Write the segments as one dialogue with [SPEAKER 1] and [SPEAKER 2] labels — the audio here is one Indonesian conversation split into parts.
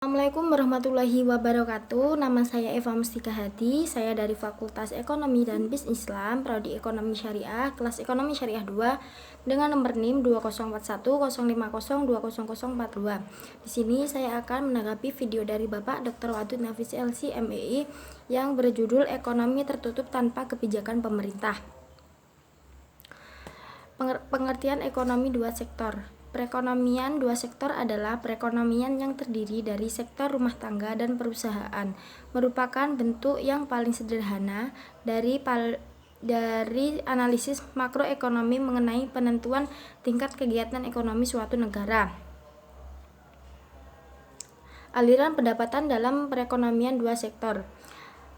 [SPEAKER 1] Assalamualaikum warahmatullahi wabarakatuh. Nama saya Eva Mustika Hadi. Saya dari Fakultas Ekonomi dan Bisnis Islam, Prodi Ekonomi Syariah, kelas Ekonomi Syariah 2 dengan nomor NIM 2041050200042. Di sini saya akan menanggapi video dari Bapak Dr. Wadud Nafis LC MEI yang berjudul Ekonomi Tertutup Tanpa Kebijakan Pemerintah. Pengertian ekonomi dua sektor. Perekonomian dua sektor adalah perekonomian yang terdiri dari sektor rumah tangga dan perusahaan, merupakan bentuk yang paling sederhana dari analisis makroekonomi mengenai penentuan tingkat kegiatan ekonomi suatu negara. Aliran pendapatan dalam perekonomian dua sektor.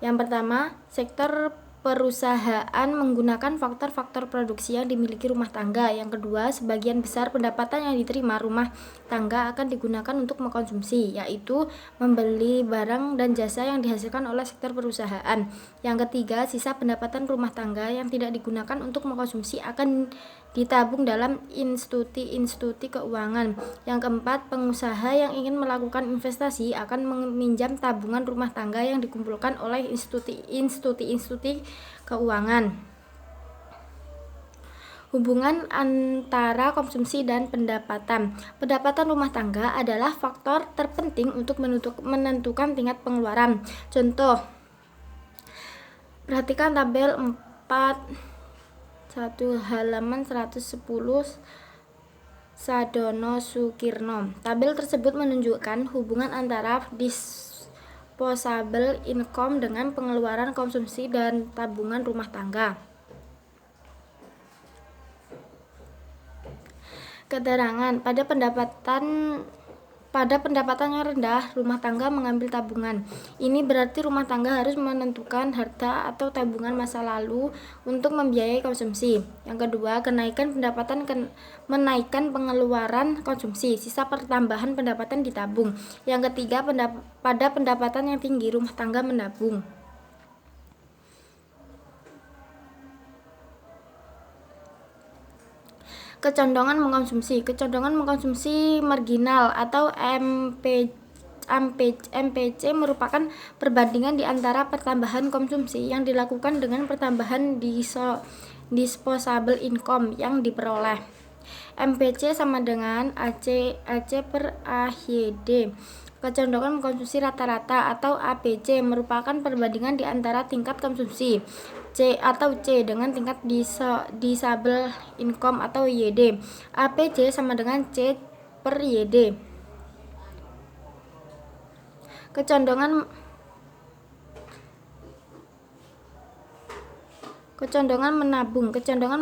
[SPEAKER 1] Yang pertama, sektor perusahaan menggunakan faktor-faktor produksi yang dimiliki rumah tangga. Yang kedua, sebagian besar pendapatan yang diterima rumah tangga akan digunakan untuk mengkonsumsi, yaitu membeli barang dan jasa yang dihasilkan oleh sektor perusahaan. Yang ketiga, sisa pendapatan rumah tangga yang tidak digunakan untuk mengkonsumsi akan ditabung dalam institusi keuangan. Yang keempat, pengusaha yang ingin melakukan investasi akan meminjam tabungan rumah tangga yang dikumpulkan oleh institusi keuangan. Hubungan antara konsumsi dan pendapatan. Pendapatan rumah tangga adalah faktor terpenting untuk menentukan tingkat pengeluaran. Contoh, perhatikan tabel 1 halaman 110 Sadono Sukirno. Tabel tersebut menunjukkan hubungan antara disposable income dengan pengeluaran konsumsi dan tabungan rumah tangga. Keterangan, pada pendapatan yang rendah, rumah tangga mengambil tabungan. Ini berarti rumah tangga harus menentukan harta atau tabungan masa lalu untuk membiayai konsumsi. Yang kedua, kenaikan pendapatan menaikkan pengeluaran konsumsi. Sisa pertambahan pendapatan ditabung. Yang ketiga, pada pendapatan yang tinggi, rumah tangga menabung. Kecondongan mengkonsumsi marginal atau MPC merupakan perbandingan di antara pertambahan konsumsi yang dilakukan dengan pertambahan disposable income yang diperoleh. MPC sama dengan AC per AYD. Kecondongan mengkonsumsi rata-rata atau APC merupakan perbandingan di antara tingkat konsumsi C dengan tingkat disposable income atau YD. APC sama dengan C per YD. Kecondongan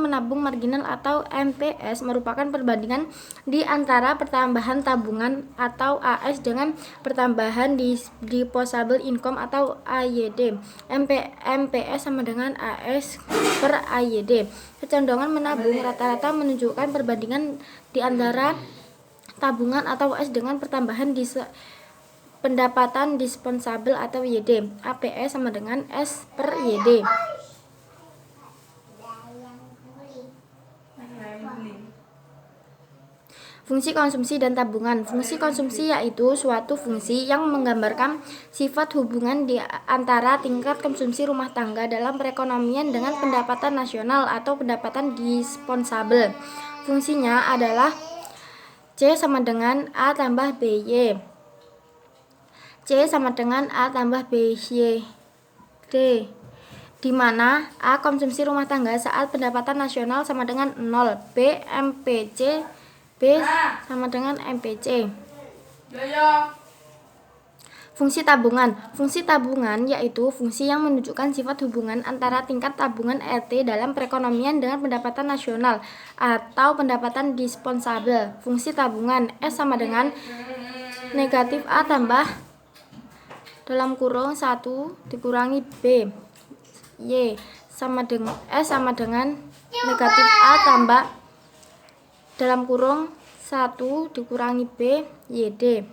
[SPEAKER 1] menabung marginal atau MPS merupakan perbandingan di antara pertambahan tabungan atau AS dengan pertambahan disposable income atau AYD. MPS sama dengan AS per AYD. Kecondongan menabung rata-rata menunjukkan perbandingan di antara tabungan atau AS dengan pertambahan pendapatan disposable atau YD. APS sama dengan S per YD. Fungsi konsumsi dan tabungan. Fungsi konsumsi yaitu suatu fungsi yang menggambarkan sifat hubungan di antara tingkat konsumsi rumah tangga dalam perekonomian dengan pendapatan nasional atau pendapatan disposable. Fungsinya adalah C sama dengan A tambah BY. C sama dengan A tambah BY D, di mana A konsumsi rumah tangga saat pendapatan nasional sama dengan 0, B MPC, B sama dengan MPC. Fungsi tabungan. Fungsi tabungan yaitu fungsi yang menunjukkan sifat hubungan antara tingkat tabungan RT dalam perekonomian dengan pendapatan nasional atau pendapatan disposable. Fungsi tabungan S sama dengan negatif A tambah dalam kurung 1 dikurangi B Y sama dengan S sama dengan negatif A tambah dalam kurung 1 dikurangi B YD.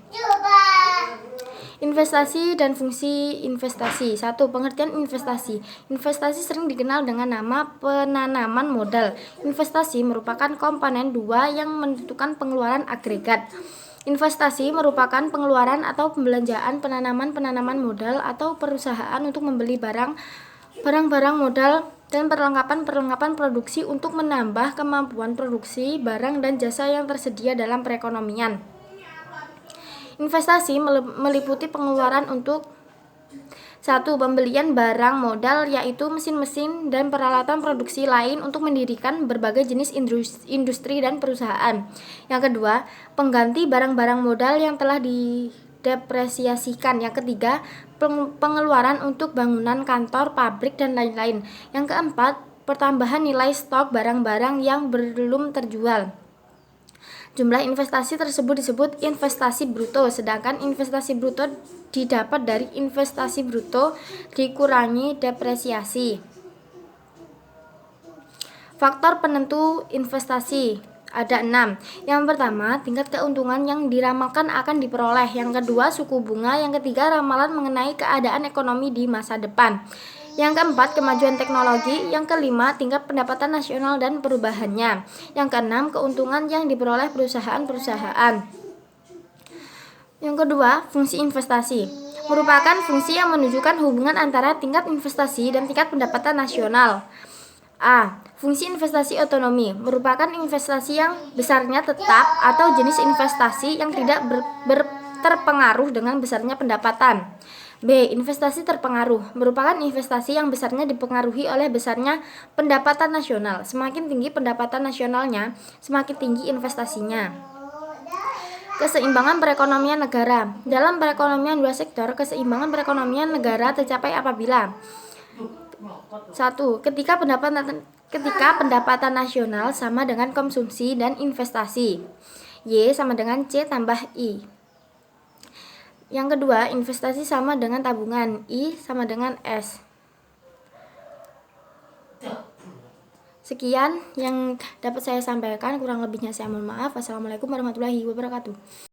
[SPEAKER 1] Investasi dan fungsi investasi. 1. Pengertian investasi. Investasi sering dikenal dengan nama penanaman modal. Investasi merupakan komponen 2 yang menentukan pengeluaran agregat. Investasi merupakan pengeluaran atau pembelanjaan penanaman modal atau perusahaan untuk membeli barang-barang modal dan perlengkapan produksi untuk menambah kemampuan produksi barang dan jasa yang tersedia dalam perekonomian. Investasi meliputi pengeluaran untuk 1. Pembelian barang modal, yaitu mesin-mesin dan peralatan produksi lain untuk mendirikan berbagai jenis industri dan perusahaan. Yang kedua, pengganti barang-barang modal yang telah didepresiasikan. Yang ketiga, pengeluaran untuk bangunan kantor, pabrik, dan lain-lain. Yang keempat, pertambahan nilai stok barang-barang yang belum terjual. Jumlah investasi tersebut disebut investasi bruto, sedangkan investasi bruto didapat dari investasi bruto dikurangi depresiasi. Faktor penentu investasi ada 6. Yang pertama, tingkat keuntungan yang diramalkan akan diperoleh. Yang kedua, suku bunga. Yang ketiga, ramalan mengenai keadaan ekonomi di masa depan. Yang keempat, kemajuan teknologi. Yang kelima, tingkat pendapatan nasional dan perubahannya. Yang keenam, keuntungan yang diperoleh perusahaan-perusahaan. Yang kedua, fungsi investasi merupakan fungsi yang menunjukkan hubungan antara tingkat investasi dan tingkat pendapatan nasional. A. Fungsi investasi otonomi merupakan investasi yang besarnya tetap atau jenis investasi yang tidak terpengaruh dengan besarnya pendapatan. B. Investasi terpengaruh merupakan investasi yang besarnya dipengaruhi oleh besarnya pendapatan nasional. Semakin tinggi pendapatan nasionalnya, semakin tinggi investasinya. Keseimbangan perekonomian negara. Dalam perekonomian dua sektor, keseimbangan perekonomian negara tercapai apabila 1. Ketika pendapatan nasional sama dengan konsumsi dan investasi. Y sama dengan C tambah I. Yang kedua, investasi sama dengan tabungan. I sama dengan S. Sekian yang dapat saya sampaikan, kurang lebihnya saya mohon maaf. Wassalamualaikum warahmatullahi wabarakatuh.